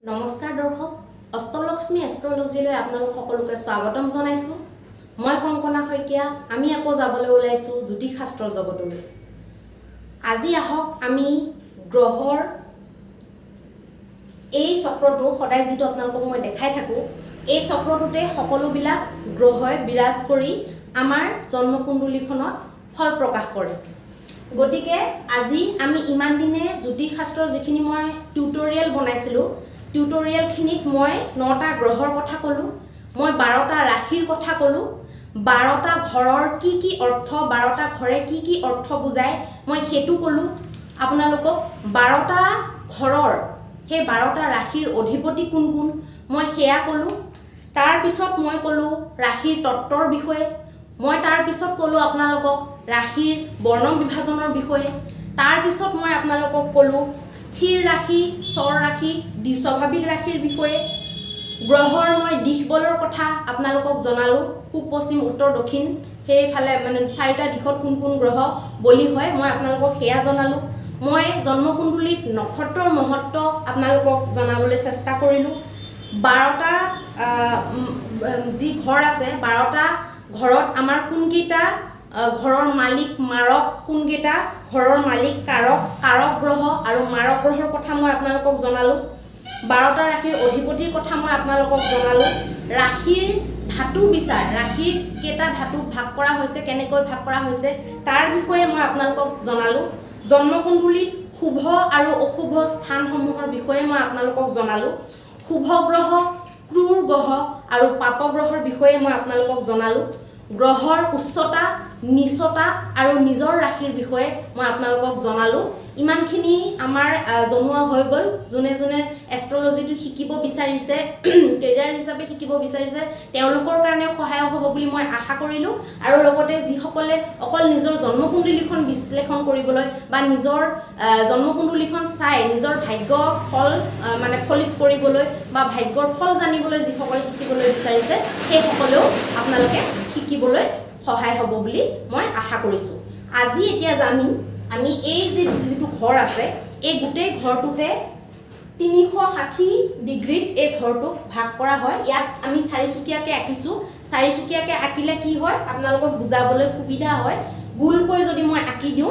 নমস্কাৰ দৰ্শক অষ্টলক্ষ্মী এষ্ট্ৰলজিলৈ আপোনালোক সকলোকে স্বাগতম জনাইছো মই কংকনা শইকীয়া আমি আকৌ যাবলৈ ওলাইছো জ্যোতিষ শাস্ত্ৰৰ জগতলৈ আজি আহক আমি গ্ৰহৰ এই চক্ৰটো সদায় যেটো আপোনালোকক মই দেখাই থাকো এই চক্ৰটোতে সকলোবিলাক গ্ৰহই বিৰাজ কৰি আমাৰ জন্মকুণ্ডলীখনত ফল প্ৰকাশ কৰে গতিকে আজি আমি ইমান দিনে জ্যোতিষ শাস্ত্ৰৰ যিখিনি মই টিউটৰিয়েল বনাইছিলো টিউটৰিয়েল খিনিত মই 9টা গ্ৰহৰ কথা কলো মই 12টা ৰাশিৰ কথা কলো 12টা ঘৰৰ কি অৰ্থ 12টা ঘৰে কি অৰ্থ বুজায় মই হেতু কলো আপোনালোকক 12টা ঘৰৰ হে 12টা ৰাশিৰ অধিপতি কোন কোন মই হেয়া কলো তাৰ পিছত মই কলো ৰাশিৰ তত্ত্বৰ বিষয়ে মই তাৰ পিছত কলো আপোনালোকক ৰাশিৰ বৰ্ণ বিভাজনৰ বিষয়ে তাৰ পিছত মই আপোনালোকক কলো স্থিৰ ৰাশি স্বৰ ৰাশি দ্বিস্বাভাৱিক ৰাশিৰ বিষয়ে গ্ৰহৰ মই দিশ বলৰ কথা আপোনালোকক জনালো পূব পশ্চিম উত্তৰ দক্ষিণ হেইফালে মানে চাৰিটা দিশত কোন কোন গ্ৰহ বলি হয় মই আপোনালোকক হেয়া জনালো মই জন্মকুণ্ডলীত নক্ষত্ৰৰ মহত্ব আপোনালোকক জনাবলৈ চেষ্টা কৰিলো 12টা যি ঘৰ আছে 12টা ঘৰত আমাৰ কোনকেইটা ঘৰৰ মালিক মাৰক কোনকেইটা ঘৰৰ মালিক কাৰক গ্ৰহ আৰু মাৰক গ্ৰহৰ কথা মই আপোনালোকক জনালো 12টা ৰাশিৰ অধিপতিৰ কথা মই আপোনালোকক জনালো ৰাশিৰ ধাতু বিচাৰ ৰাশিৰ কেটা ধাতু ভাগ কৰা হৈছে কেনেকৈ ভাগ কৰা হৈছে তাৰ বিষয়ে মই আপোনালোকক জনালো জন্মকুণ্ডলীত শুভ আৰু অশুভ স্থানসমূহৰ বিষয়ে মই আপোনালোকক জনালো শুভ গ্ৰহ ক্ৰূৰ গ্ৰহ আৰু পাপ গ্ৰহৰ বিষয়ে মই আপোনালোকক জনালো গ্ৰহৰ উচ্চতা নিচতা আৰু নিজৰ ৰাশিৰ বিষয়ে মই আপোনালোকক জনালো ইমানখিনি আমাৰ জনোৱা হৈ গল জনে জনে এষ্ট্ৰলজিটো শিকিব বিচাৰিছে কেৰিয়াৰ হিচাপে শিকিব বিচাৰিছে তেওঁলোকৰ কাৰণে সহায় হ'ব বুলি মই আশা কৰিলো আৰু লগতে যি সকলে অকল নিজৰ জন্মকুণ্ডলীখন বিশ্লেষণ কৰিবলৈ বা নিজৰ জন্মকুণ্ডলীখন চাই নিজৰ ভাগ্য ফল মানে ফলিত কৰিবলৈ বা ভাগ্যৰ ফল জানিবলৈ যি সকলে শিকিবলৈ বিচাৰিছে সেই সকলেও আপোনালোকে শিকিবলৈ সহায় হ'ব বুলি মই আশা কৰিছো আজি এতিয়া জানিম আমি এই যে যেটো ঘৰ আছে এই গুটেই ঘৰটোতে 360 ডিগ্ৰীত এই ঘৰটোক ভাগ কৰা হয় ইয়াত আমি চাৰিচুকীয়াকে আঁকিছো চাৰিচুকীয়াকে আঁকিলে কি হয় আপোনালোকক বুজাবলৈ সুবিধা হয় গোলকৈ যদি মই আঁকি দিও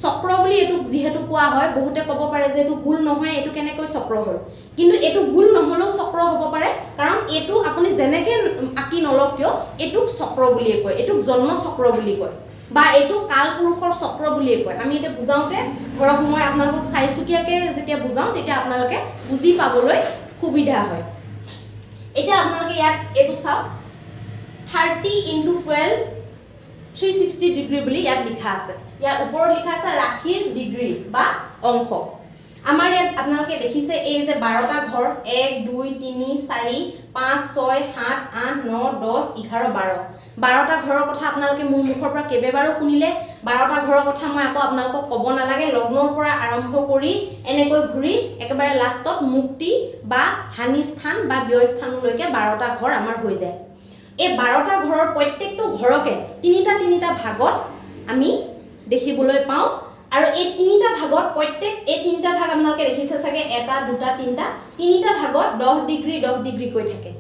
চক্ৰ বুলি এটো যেহেতু কোৱা হয় বহুতে ক'ব পাৰে যে এটো গোল নহয় এটো কেনেকৈ চক্ৰ হ'ল কিন্তু এটো গোল নহলেও চক্ৰ হ'ব পাৰে কাৰণ এটো আপুনি যেনেকে আঁকি নলক কিয় এটো চক্ৰ বুলি কয় এটো জন্ম চক্ৰ বুলি কয় বা এটো কাল পুৰুষৰ চক্ৰ বুলি কয় আমি এটা বুজাওতে ঘৰক মই আপোনালোকক চাৰিচুকীয়াকে যেতিয়া বুজাও তেতিয়া আপোনালোকে বুজি পাবলৈ সুবিধা হয় এটা আপোনালোকে ইয়াত এটো চাও 30 * 12 360 ডিগ্ৰী বুলি ইয়াত লিখা আছে ইয়াৰ ওপৰত লিখা আছে ৰাশিৰ ডিগ্ৰী বা অংশ আমাৰ ইয়াত আপোনালোকে দেখিছে এই যে 12টা ঘৰ 1 2 3 4 5 6 7 8 9 10 11 12 12টা ঘৰৰ কথা আপোনালোকে মোৰ মুখৰ পৰা কেবেবাৰো শুনিলে 12টা ঘৰৰ কথা মই আকৌ আপোনালোকক ক'ব নালাগে লগ্নৰ পৰা আৰম্ভ কৰি এনেকৈ ঘূৰি একেবাৰে লাষ্টত মুক্তি বা হানি স্থান বা ব্যয় স্থানলৈকে 12টা ঘৰ আমাৰ হৈ যায় এই 12টা ঘৰৰ প্ৰত্যেকটো ঘৰকে তিনিটা ভাগত আমি দেখিবলৈ পাওঁ আৰু এই তিনিটা ভাগত প্ৰত্যেক এই তিনিটা ভাগ আপোনালোকে দেখিছে চাগে এটা দুটা তিনিটা ভাগত 10 ডিগ্ৰী কৈ থাকে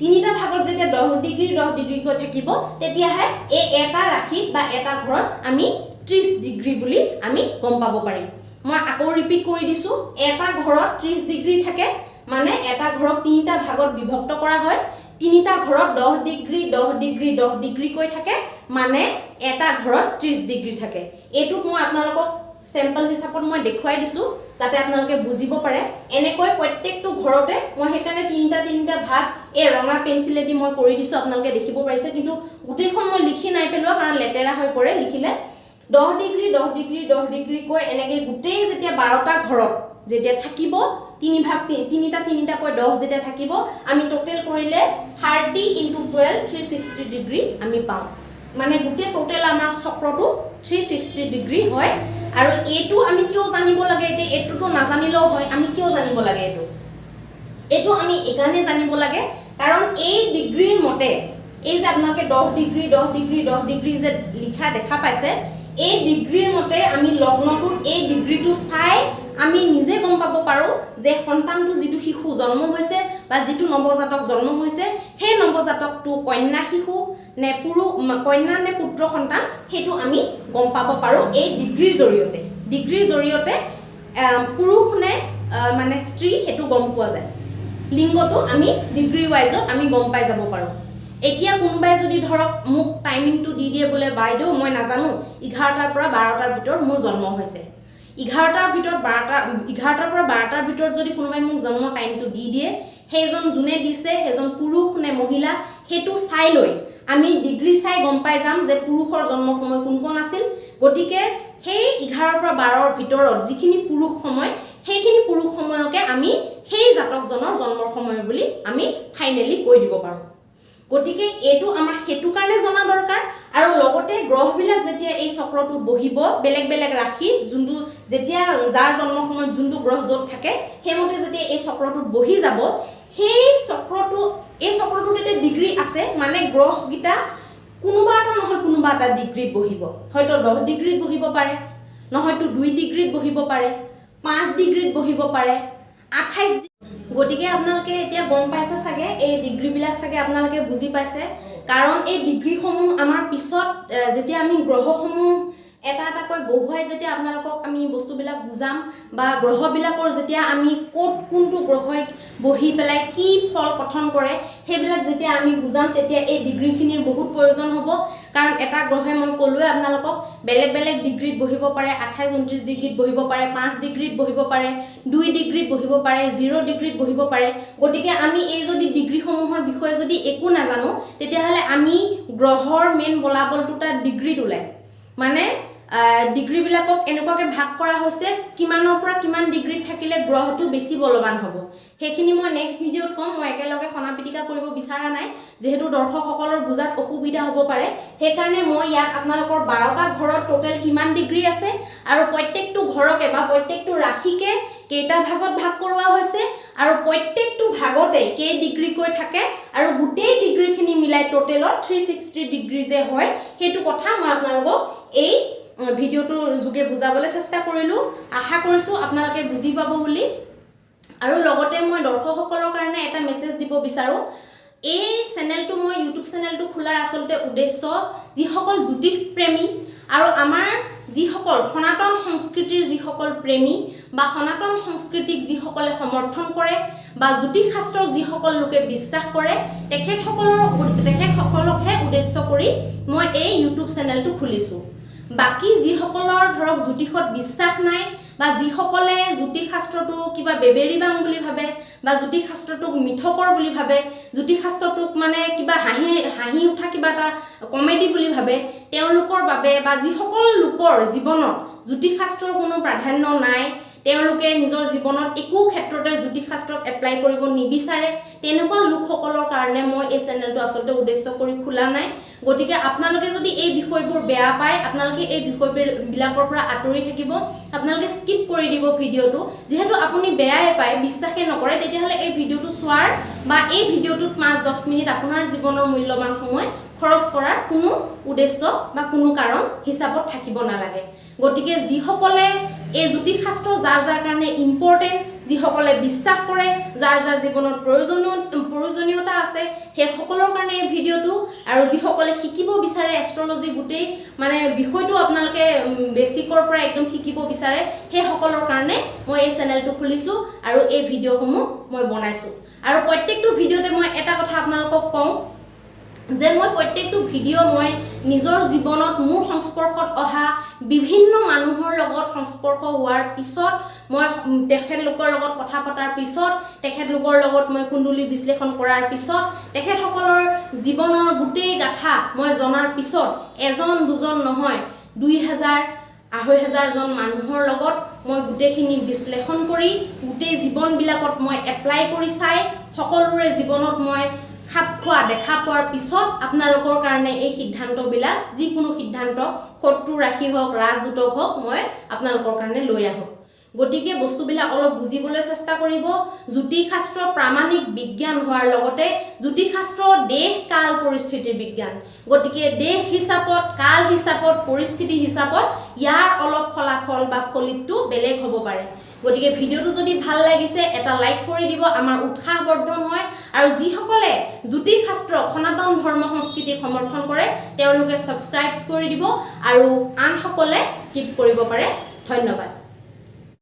তিনিটা ভাগত যেতিয়া 10 ডিগ্ৰী কৈ থাকিব তেতিয়াহে এই এটা ৰাশিত বা এটা ঘৰত আমি 30 ডিগ্ৰী বুলি আমি গম পাব পাৰিম মই আকৌ ৰিপিট কৰি দিছো এটা ঘৰত 30 ডিগ্ৰী থাকে মানে এটা ঘৰক তিনিটা ভাগত বিভক্ত কৰা হয় তিনিটা ঘৰত 10 ডিগ্ৰী কৈ থাকে মানে এটা ঘৰত 30 ডিগ্ৰী থাকে এটুক মই আপোনালোকক স্যাম্পল হিচাপত মই দেখুৱাই দিছো যাতে আপোনালোকে বুজিব পাৰে এনেকৈ প্ৰত্যেকটো ঘৰতে মই হেকাৰণে তিনিটা ভাগ এই ৰঙা পেন্সিলেদি মই কৰি দিছো আপোনালোকে দেখিব পাৰিছে কিন্তু গুটেইখন মই লিখি নাই পেলোৱা কাৰণ লেতেৰা হৈ পৰে লিখিলে 10 ডিগ্ৰী কৈ এনেকৈ গুটেই যেতিয়া 12টা ঘৰত যেতিয়া থাকিব তিনিটা কৈ 10 যেতিয়া থাকিব আমি টোটাল কৰিলে 30 * 12 360 ডিগ্ৰী আমি পাওঁ মানে গুটে টোটাল আমাৰ চক্ৰটো 360 ডিগ্ৰী হয় আৰু এটো আমি কিয় জানিব লাগে এতে এটোটো নাজানিলেও হয় আমি কিয় জানিব লাগে এটো আমি একাৰণে জানিব লাগে কাৰণ এই ডিগ্ৰীৰ মতে এই যে আপোনালোকে 10 ডিগ্ৰী যে লিখা দেখা পাইছে এই ডিগ্ৰীৰ মতে আমি লগ্নটোৰ এই ডিগ্ৰীটো চাই আমি নিজে গম পাব পাৰোঁ যে সন্তানটো যিটো শিশু জন্ম হৈছে বা যিটো নৱজাতক জন্ম হৈছে সেই নৱজাতকটো কন্যা শিশু নে কন্যা নে পুত্ৰ সন্তান সেইটো আমি গম পাব পাৰোঁ এই ডিগ্ৰীৰ জৰিয়তে পুৰুষ নে মানে স্ত্ৰী সেইটো গম পোৱা যায় লিংগটো আমি ডিগ্ৰী ৱাইজত আমি গম পাই যাব পাৰোঁ এতিয়া কোনোবাই যদি ধৰক মোক টাইমিংটো দি দিয়ে বোলে বাইদেউ মই নাজানো 11টাৰ পৰা 12টাৰ ভিতৰত মোৰ জন্ম হৈছে 11টাৰ পৰা 12টাৰ ভিতৰত যদি কোনোবাই মোক জন্ম টাইমটো দি দিয়ে সেইজন যোনে দিছে সেইজন পুৰুষ নে মহিলা সেইটো চাই লৈ আমি ডিগ্ৰী চাই গম পাই যাম যে পুৰুষৰ জন্ম সময় কোন আছিল গতিকে সেই 11 পৰা 12ৰ ভিতৰত যিখিনি পুৰুষ সময় সেইখিনি পুৰুষ সময়কে আমি সেই জাতকজনৰ জন্মৰ সময় বুলি আমি ফাইনেলি কৈ দিব পাৰোঁ গতিকে এইটো আমাৰ হেতু কাৰণে জনা দৰকাৰ আৰু লগতে গ্ৰহবিলাক যেতিয়া এই চক্ৰটোত বহিব বেলেগ বেলেগ ৰাশি যোনটো যেতিয়া যাৰ জন্ম সময়ত যোনটো গ্ৰহ য'ত থাকে সেইমতে যেতিয়া এই চক্ৰটোত বহি যাব সেই চক্ৰটোত এতিয়া ডিগ্ৰী আছে মানে গ্ৰহকেইটা কোনোবা এটা নহয় কোনোবা এটা ডিগ্ৰীত বহিব হয়তো 10 ডিগ্ৰীত বহিব পাৰে নহয়তো 2 ডিগ্ৰীত বহিব পাৰে 5 ডিগ্ৰীত বহিব পাৰে 28 গতিকে আপোনালোকে এতিয়া গম পাইছে চাগে এই ডিগ্ৰীবিলাক চাগে আপোনালোকে বুজি পাইছে কাৰণ এই ডিগ্ৰীসমূহ আমাৰ পিছত যেতিয়া আমি গ্ৰহসমূহ এটা এটাকৈ বহুৱাই যেতিয়া আপোনালোকক আমি বস্তুবিলাক বুজাম বা গ্ৰহবিলাকৰ যেতিয়া আমি ক'ত কোনটো গ্ৰহই বহি পেলাই কি ফল গঠন কৰে সেইবিলাক যেতিয়া আমি বুজাম তেতিয়া এই ডিগ্ৰীখিনিৰ বহুত প্ৰয়োজন হ'ব কাৰণ এটা গ্ৰহে মই ক'লোৱে আপোনালোকক বেলেগ বেলেগ ডিগ্ৰীত বহিব পাৰে 28 29 ডিগ্ৰীত বহিব পাৰে 5 ডিগ্ৰীত বহিব পাৰে 2 ডিগ্ৰীত বহিব পাৰে 0 ডিগ্ৰীত বহিব পাৰে গতিকে আমি এই যদি ডিগ্ৰীসমূহৰ বিষয়ে যদি একো নাজানো তেতিয়াহ'লে আমি গ্ৰহৰ মেইন বলাবলটো তাত ডিগ্ৰীত ওলায় মানে ডিগ্ৰীবিলাকক এনেকুৱাকৈ ভাগ কৰা হৈছে কিমানৰ পৰা কিমান ডিগ্ৰীত থাকিলে গ্ৰহটো বেছি বলৱান হ'ব সেইখিনি মই নেক্সট ভিডিঅ'ত ক'ম মই একেলগে সনাপিটিকা কৰিব বিচৰা নাই যেহেতু দৰ্শকসকলৰ বুজাত অসুবিধা হ'ব পাৰে সেইকাৰণে মই ইয়াত আপোনালোকৰ 12টা ঘৰত টোটেল কিমান ডিগ্ৰী আছে আৰু প্ৰত্যেকটো ঘৰকে বা প্ৰত্যেকটো ৰাশিকে কেইটা ভাগত ভাগ কৰোৱা হৈছে আৰু প্ৰত্যেকটো ভাগতে কেই ডিগ্ৰীকৈ থাকে আৰু গোটেই ডিগ্ৰীখিনি মিলাই টোটেলত 360 ডিগ্ৰী যে হয় সেইটো কথা মই আপোনালোকক এই ভিডিঅ'টোৰ যোগে বুজাবলৈ চেষ্টা কৰিলোঁ আশা কৰিছোঁ আপোনালোকে বুজি পাব বুলি আৰু লগতে মই দৰ্শকসকলৰ কাৰণে এটা মেছেজ দিব বিচাৰোঁ এই চেনেলটো মই ইউটিউব চেনেলটো খোলাৰ আচলতে উদ্দেশ্য যিসকল জ্যোতিষ প্ৰেমী আৰু আমাৰ যিসকল সনাতন সংস্কৃতিৰ যিসকল প্ৰেমী বা সনাতন সংস্কৃতিক যিসকলে সমৰ্থন কৰে বা জ্যোতিষ শাস্ত্ৰক যিসকল লোকে বিশ্বাস কৰে তেখেতসকলকহে উদ্দেশ্য কৰি মই এই ইউটিউব চেনেলটো খুলিছোঁ বাকি যিসকলৰ ধৰক জ্যোতিষত বিশ্বাস নাই বা যিসকলে জ্যোতিষ শাস্ত্ৰটো কিবা বেবেৰিবাং বুলি ভাবে বা জ্যোতিষ শাস্ত্ৰটোক মিথকৰ বুলি ভাবে জ্যোতিষ শাস্ত্ৰটোক মানে কিবা হাঁহি উঠা কিবা এটা কমেডি বুলি ভাবে তেওঁলোকৰ বাবে বা যিসকল লোকৰ জীৱনত জ্যোতিষ শাস্ত্ৰৰ কোনো প্ৰাধান্য নাই তেওঁলোকে নিজৰ জীৱনত একো ক্ষেত্ৰতে জ্যোতিষ শাস্ত্ৰক এপ্লাই কৰিব নিবিচাৰে তেনেকুৱা লোকসকলৰ কাৰণে মই এই চেনেলটো আচলতে উদ্দেশ্য কৰি খোলা নাই গতিকে আপোনালোকে যদি এই বিষয়বোৰ বেয়া পায় আপোনালোকে এই বিষয়বিলাকৰ পৰা আঁতৰি থাকিব আপোনালোকে স্কিপ কৰি দিব ভিডিঅ'টো যেহেতু আপুনি বেয়াই পায় বিশ্বাসে নকৰে তেতিয়াহ'লে এই ভিডিঅ'টো চোৱাৰ বা এই ভিডিঅ'টোত 5-10 মিনিট আপোনাৰ জীৱনৰ মূল্যৱান সময় খৰচ কৰাৰ কোনো উদ্দেশ্য বা কোনো কাৰণ হিচাপত থাকিব নালাগে গতিকে যিসকলে এই জ্যোতিষ শাস্ত্ৰ যাৰ কাৰণে ইম্পৰ্টেণ্ট যিসকলে বিশ্বাস কৰে যাৰ জীৱনত প্ৰয়োজনীয়তা আছে সেই সকলৰ কাৰণে এই ভিডিঅ'টো আৰু যিসকলে শিকিব বিচাৰে এষ্ট্ৰলজি গোটেই মানে বিষয়টো আপোনালোকে বেছিকৰ পৰা একদম শিকিব বিচাৰে সেই সকলৰ কাৰণে মই এই চেনেলটো খুলিছোঁ আৰু এই ভিডিঅ'সমূহ মই বনাইছোঁ আৰু প্ৰত্যেকটো ভিডিঅ'তে মই এটা কথা আপোনালোকক কওঁ যে মই প্ৰত্যেকটো ভিডিঅ' মই নিজৰ জীৱনত মোৰ সংস্পৰ্শত অহা বিভিন্ন মানুহৰ লগত সংস্পৰ্শ হোৱাৰ পিছত মই তেখেতলোকৰ লগত কথা পতাৰ পিছত তেখেতলোকৰ লগত মই কুণ্ডলী বিশ্লেষণ কৰাৰ পিছত তেখেতসকলৰ জীৱনৰ গোটেই গাথা মই জনাৰ পিছত এজন দুজন নহয় 2000-2500 জন মানুহৰ লগত মই গোটেইখিনি বিশ্লেষণ কৰি গোটেই জীৱনবিলাকত মই এপ্লাই কৰি চাই সকলোৰে জীৱনত মই খাপ খোৱা দেখা পোৱাৰ পিছত আপোনালোকৰ কাৰণে এই সিদ্ধান্তবিলাক যিকোনো সিদ্ধান্ত শত্ৰু ৰাশি হওক ৰাজদূতক হওক মই আপোনালোকৰ কাৰণে লৈ আহোঁ গতিকে বস্তুবিলাক অলপ বুজিবলৈ চেষ্টা কৰিব জ্যোতিষ শাস্ত্ৰ প্ৰামাণিক বিজ্ঞান হোৱাৰ লগতে জ্যোতিষ শাস্ত্ৰ দেশ কাল পৰিস্থিতিৰ বিজ্ঞান গতিকে দেশ হিচাপত কাল হিচাপত পৰিস্থিতি হিচাপত ইয়াৰ অলপ ফলাফল বা ফলিতটো বেলেগ হ'ব পাৰে গতিকে ভিডিওটো যদি ভাল লাগিছে এটা লাইক কৰি দিব আমাৰ উৎসাহ বৰ্ধন হয় আৰু যিসকলে জ্যোতিষ শাস্ত্ৰ সনাতন ধৰ্ম সংস্কৃতিক সমৰ্থন কৰে তেওঁলোকে সাবস্ক্ৰাইব কৰি দিব আৰু আনসকলে স্কিপ কৰিব পাৰে ধন্যবাদ